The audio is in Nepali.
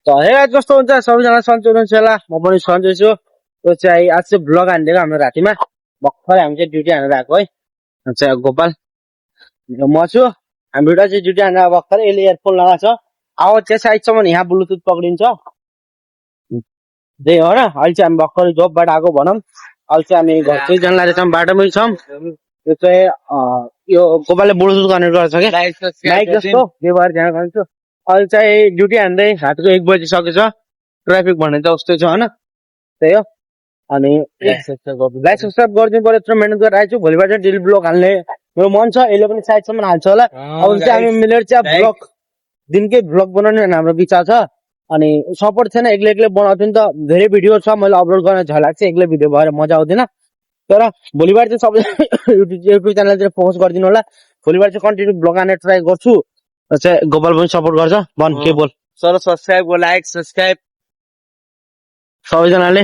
त हे कस्तो हुन्छ सबैजना सन्चो हुनुहुन्छ होला म पनि सन्चै छु त्यो चाहिँ आज चाहिँ भ्लग हानिदिएको हाम्रो रातिमा भर्खरै हामी चाहिँ ड्युटी हानेर आएको है चाहिँ गोपाल म छु हामी दुइटा चाहिँ ड्युटी हानेर भर्खरै यसले इयरफोन लगाएको छ आवाज चाहिँ साइडसम्म यहाँ ब्लुटुथ पक्रिन्छ त्यही हो र अहिले चाहिँ हामी भर्खरै जबबाट आएको भनौँ अहिले चाहिँ हामी घर चाहिँ जान लागेको छौँ बाटोमै छौँ यो चाहिँ यो गोपालले ब्लुटुथ कनेक्ट गर्छ क्या बाइक जस्तो व्यवहार ध्यान गर्छु अहिले चाहिँ ड्युटी हान्दै रातको 1 बजिसकेछ ट्राफिक भन्ने त उस्तै छ होइन त्यही हो अनि लाइक सब्सक्राइब गरिदिनु पर्यो यत्रो मेहनत गरेर आएछु भोलिबाट चाहिँ डेली ब्लग हाल्ने मेरो मन छ यसले पनि साइडसम्म हाल्छ होला अब चाहिँ हामी मिलेर चाहिँ ब्लग दिनकै ब्लग बनाउने भन्ने हाम्रो विचार छ अनि सपोर्ट थिएन एक्लै एक्लै बनाउँथ्यो नि त धेरै भिडियो छ मैले अपलोड गर्न झलाक चाहिँ एक्लै भिडियो भएर मजा आउँदैन तर भोलिबाट चाहिँ सबै युट्युब च्यानलतिर फोकस गरिदिनु होला भोलिबाट चाहिँ कन्टिन्यू ब्लग हाल्ने ट्राई गर्छु चाहिँ गोपाल पनि सपोर्ट गर्छ भन के बोल सर सब्सक्राइब लाइक सब्सक्राइब सबैजनाले